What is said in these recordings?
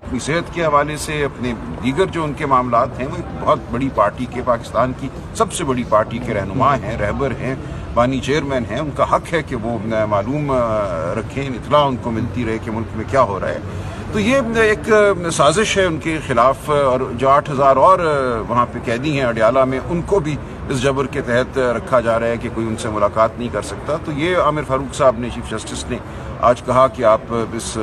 अपनी सेहत के हवाले से अपने दीगर जो उनके मामलात हैं, वो एक बहुत बड़ी पार्टी के, पाकिस्तान की सबसे बड़ी पार्टी के रहनुमा हैं, रहबर हैं, बानी चेयरमैन हैं। उनका हक है कि वो मालूम रखें, इत्तला उनको मिलती रहे कि मुल्क में क्या हो रहा है। तो ये एक साजिश है उनके खिलाफ, और जो 8,000 और वहाँ पे कैदी हैं अडियाला में, उनको भी इस जबर के तहत रखा जा रहा है कि कोई उनसे मुलाकात नहीं कर सकता। तो ये आमिर फारूक साहब ने, चीफ जस्टिस ने आज कहा कि आप इस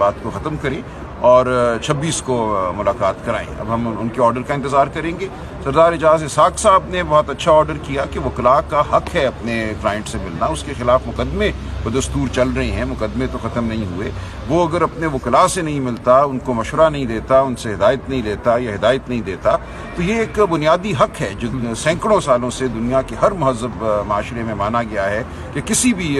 बात को ख़त्म करें और 26 को मुलाकात कराएं। अब हम उनके ऑर्डर का इंतज़ार करेंगे। सरदार एजाज इसाक साहब ने बहुत अच्छा ऑर्डर किया कि वकला का हक है अपने क्लाइंट से मिलना। उसके खिलाफ मुकदमे बदस्तूर चल रहे हैं, मुकदमे तो ख़त्म नहीं हुए। वो अगर अपने वकला से नहीं मिलता, उनको मशवरा नहीं देता, उनसे हिदायत नहीं लेता या हिदायत नहीं देता, तो ये एक बुनियादी हक है जो सैकड़ों सालों से दुनिया के हर महज़ब माशरे में माना गया है कि किसी भी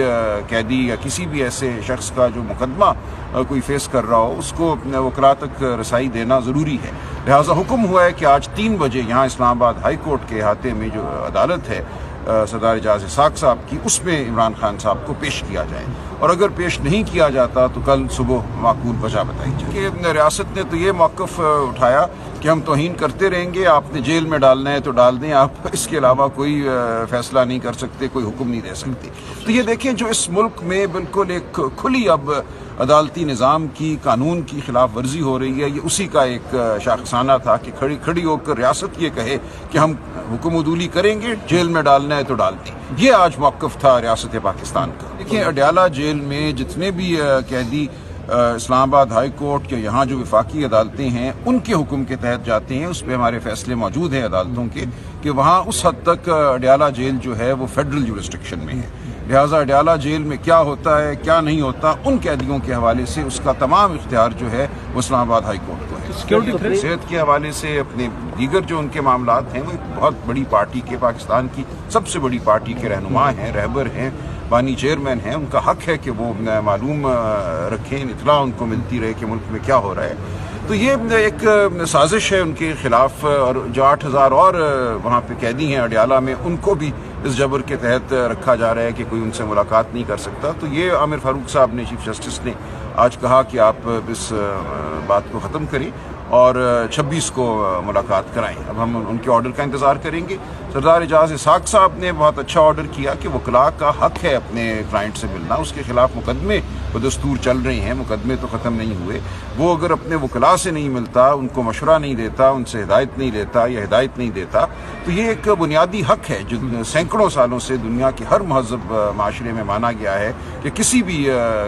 कैदी या किसी भी ऐसे शख्स का जो मुकदमा कोई फेस कर रहा हो, उसको वकला तक रसाई देना ज़रूरी है। लिहाजा हुक्म हुआ है कि आज 3 बजे यहाँ इस्लामाबाद हाई कोर्ट के अहाते में जो अदालत है सरदार एजाज इसाक साहब की, उसमें इमरान खान साहब को पेश किया जाए, और अगर पेश नहीं किया जाता तो कल सुबह माकूल वजह बताई जाए। कि रियासत ने तो ये मौक़िफ़ उठाया कि हम तौहीन करते रहेंगे, आपने जेल में डालना है तो डाल दें, आप इसके अलावा कोई फैसला नहीं कर सकते, कोई हुक्म नहीं दे सकते। तो ये देखें, जो इस मुल्क में बिल्कुल एक खुली अब अदालती निज़ाम की, कानून की खिलाफ वर्जी हो रही है, ये उसी का एक शाखसाना था कि खड़ी होकर रियासत ये कहे कि हम हुक्म उदूली करेंगे, जेल में डालना है तो डाल दें। ये आज मौक़िफ़ था रियासत पाकिस्तान का। देखिए, अडियाला जेल में जितने भी कैदी इस्लामाबाद हाई कोर्ट के यहाँ जो वफाकी अदालतें हैं, उनके हुक्म के तहत जाते हैं, उस पर हमारे फैसले मौजूद हैं अदालतों के कि वहाँ उस हद तक अडियाला जेल जो है वो फेडरल जुरिस्डिक्शन में है। लिहाजा अडियाला जेल में क्या होता है, क्या नहीं होता, उन कैदियों के हवाले से उसका तमाम इख्तियार जो है वो इस्लामाबाद हाई कोर्ट को है। सिक्योरिटी सेहत के हवाले से अपने दीगर जो उनके मामलात हैं, वो एक बहुत बड़ी पार्टी के, पाकिस्तान की सबसे बड़ी पार्टी के रहनुमा हैं, रहबर हैं, बानी चेयरमैन हैं। उनका हक है कि वो मालूम रखें, इत्तला उनको मिलती रहे कि मुल्क में क्या हो रहा है। तो ये एक साजिश है उनके खिलाफ, और जो 8,000 और वहाँ पे कैदी हैं अडियाला में, उनको भी इस जबर के तहत रखा जा रहा है कि कोई उनसे मुलाकात नहीं कर सकता। तो ये आमिर फारूक साहब ने, चीफ जस्टिस ने आज कहा कि आप इस बात को ख़त्म करें और 26 को मुलाकात कराएं। अब हम उनके ऑर्डर का इंतज़ार करेंगे। सरदार एजाज इसाक साहब ने बहुत अच्छा ऑर्डर किया कि वकला का हक है अपने क्लाइंट से मिलना। उसके खिलाफ मुकदमे बदस्तूर चल रहे हैं, मुकदमे तो ख़त्म नहीं हुए। वो अगर अपने वकला से नहीं मिलता, उनको मशवरा नहीं देता, उनसे हिदायत नहीं लेता या हिदायत नहीं देता, तो ये एक बुनियादी हक है जो सैकड़ों सालों से दुनिया के हर महज़ब माशरे में माना गया है कि किसी भी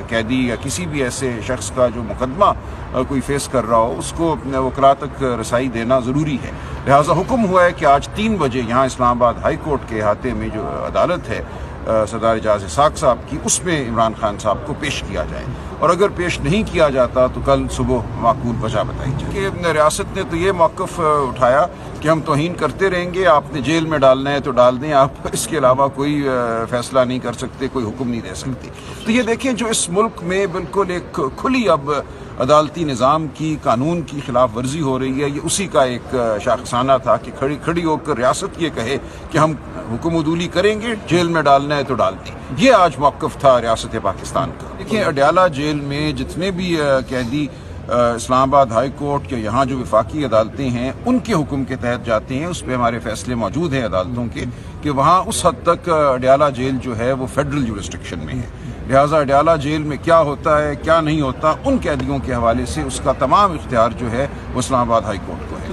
कैदी या किसी भी ऐसे शख्स का जो मुकदमा कोई फेस कर रहा हो, उसको वकला तक रसाई देना ज़रूरी है। लिहाजा हुक्म हुआ है कि आज 3 बजे यहाँ इस्लामाबाद हाई कोर्ट के अहाते में जो अदालत है सरदार एजाज इसाक साहब की, उसमें इमरान खान साहब को पेश किया जाए, और अगर पेश नहीं किया जाता तो कल सुबह माकूल वजह बताई जाए। कि रियासत ने तो ये मौक़िफ़ उठाया कि हम तौहीन करते रहेंगे, आपने जेल में डालना है तो डाल दें, आप इसके अलावा कोई फैसला नहीं कर सकते, कोई हुक्म नहीं दे सकते। तो ये देखें, जो इस मुल्क में बिल्कुल एक खुली अब अदालती निज़ाम की, कानून की खिलाफ वर्जी हो रही है, ये उसी का एक शाखसाना था कि खड़ी होकर रियासत ये कहे कि हम हुक्म उदूली करेंगे, जेल में डालना है तो डाल दें। ये आज मौक़िफ़ था रियासत पाकिस्तान का। देखिए, अडियाला जेल में जितने भी कैदी इस्लामाबाद हाई कोर्ट के यहाँ जो वफाकी अदालतें हैं, उनके हुक्म के तहत जाते हैं, उस पर हमारे फैसले मौजूद हैं अदालतों के कि वहाँ उस हद तक अडियाला जेल जो है वो फेडरल जुरिस्डिक्शन में है। लिहाजा अडियाला जेल में क्या होता है, क्या नहीं होता, उन कैदियों के हवाले से उसका तमाम इख्तियार जो है वो इस्लामाबाद हाई कोर्ट को है।